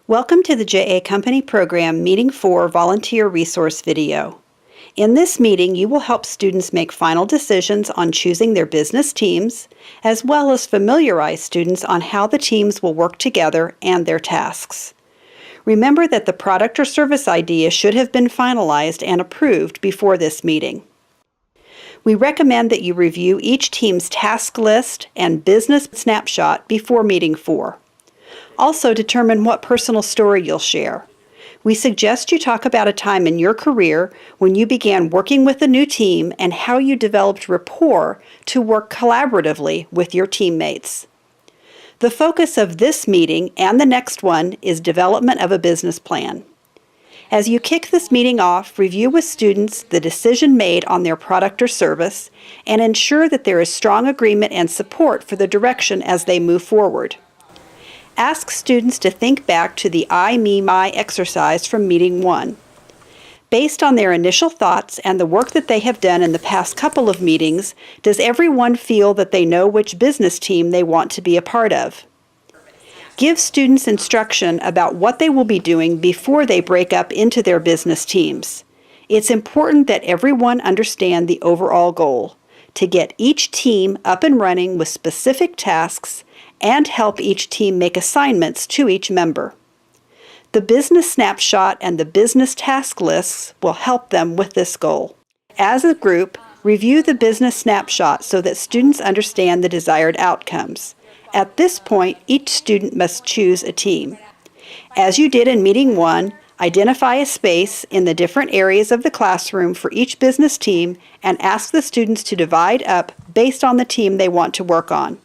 Welcome to the JA Company Program Meeting 4 Volunteer Resource video. In this meeting, you will help students make final decisions on choosing their business teams, as well as familiarize students on how the teams will work together and their tasks. Remember that the product or service idea should have been finalized and approved before this meeting. We recommend that you review each team's task list and business snapshot before meeting 4. Also, determine what personal story you'll share. We suggest you talk about a time in your career when you began working with a new team and how you developed rapport to work collaboratively with your teammates. The focus of this meeting and the next one is development of a business plan. As you kick this meeting off, review with students the decision made on their product or service and ensure that there is strong agreement and support for the direction as they move forward. Ask students to think back to the I, me, my exercise from meeting 1. Based on their initial thoughts and the work that they have done in the past couple of meetings, does everyone feel that they know which business team they want to be a part of? Give students instruction about what they will be doing before they break up into their business teams. It's important that everyone understand the overall goal, to get each team up and running with specific tasks and help each team make assignments to each member. The business snapshot and the business task lists will help them with this goal. As a group, review the business snapshot so that students understand the desired outcomes. At this point, each student must choose a team. As you did in meeting 1, identify a space in the different areas of the classroom for each business team and ask the students to divide up based on the team they want to work on.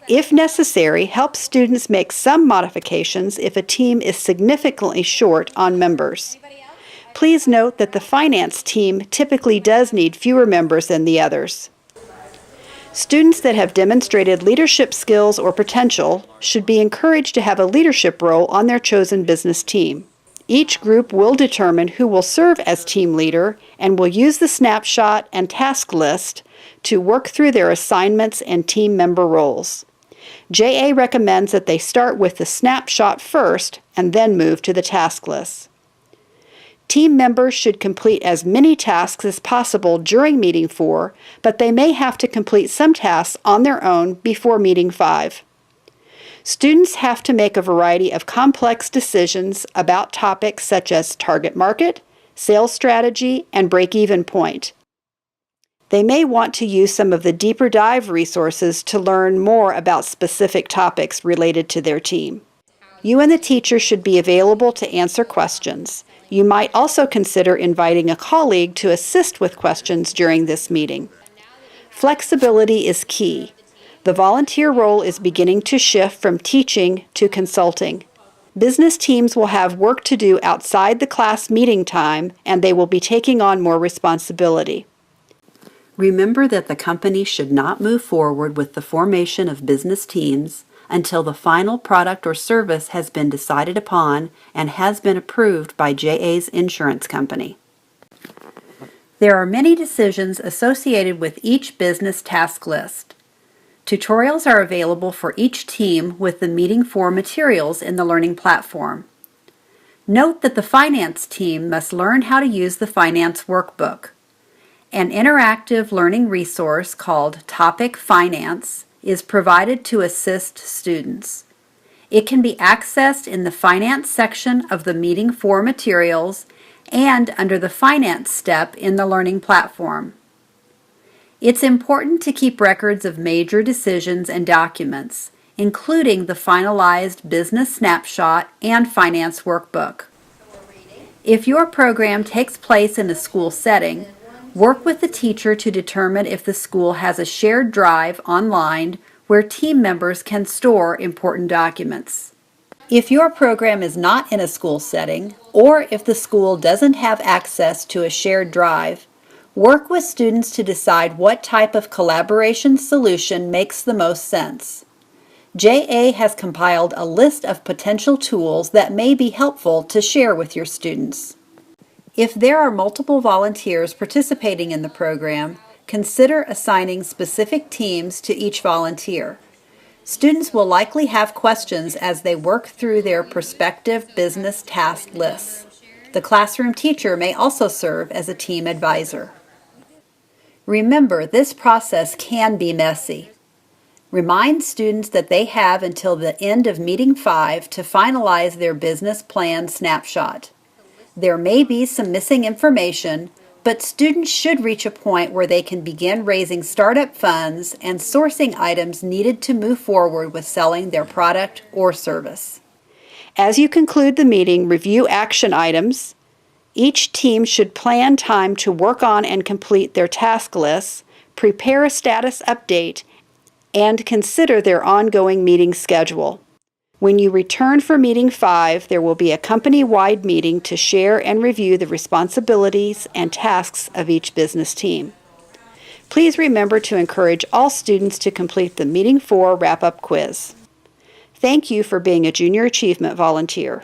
If necessary, help students make some modifications if a team is significantly short on members. Please note that the finance team typically does need fewer members than the others. Students that have demonstrated leadership skills or potential should be encouraged to have a leadership role on their chosen business team. Each group will determine who will serve as team leader and will use the snapshot and task list to work through their assignments and team member roles. JA recommends that they start with the snapshot first and then move to the task list. Team members should complete as many tasks as possible during meeting 4, but they may have to complete some tasks on their own before meeting 5. Students have to make a variety of complex decisions about topics such as target market, sales strategy, and break-even point. They may want to use some of the deeper dive resources to learn more about specific topics related to their team. You and the teacher should be available to answer questions. You might also consider inviting a colleague to assist with questions during this meeting. Flexibility is key. The volunteer role is beginning to shift from teaching to consulting. Business teams will have work to do outside the class meeting time, and they will be taking on more responsibility. Remember that the company should not move forward with the formation of business teams until the final product or service has been decided upon and has been approved by JA's insurance company. There are many decisions associated with each business task list. Tutorials are available for each team with the Meeting 4 materials in the learning platform. Note that the finance team must learn how to use the finance workbook. An interactive learning resource called Topic Finance is provided to assist students. It can be accessed in the Finance section of the Meeting 4 materials and under the Finance step in the learning platform. It's important to keep records of major decisions and documents, including the finalized business snapshot and finance workbook. If your program takes place in a school setting, work with the teacher to determine if the school has a shared drive online where team members can store important documents. If your program is not in a school setting, or if the school doesn't have access to a shared drive, work with students to decide what type of collaboration solution makes the most sense. JA has compiled a list of potential tools that may be helpful to share with your students. If there are multiple volunteers participating in the program, consider assigning specific teams to each volunteer. Students will likely have questions as they work through their prospective business task lists. The classroom teacher may also serve as a team advisor. Remember, this process can be messy. Remind students that they have until the end of Meeting 5 to finalize their business plan snapshot. There may be some missing information, but students should reach a point where they can begin raising startup funds and sourcing items needed to move forward with selling their product or service. As you conclude the meeting, review action items. Each team should plan time to work on and complete their task lists, prepare a status update, and consider their ongoing meeting schedule. When you return for Meeting 5, there will be a company-wide meeting to share and review the responsibilities and tasks of each business team. Please remember to encourage all students to complete the Meeting 4 wrap-up quiz. Thank you for being a Junior Achievement volunteer.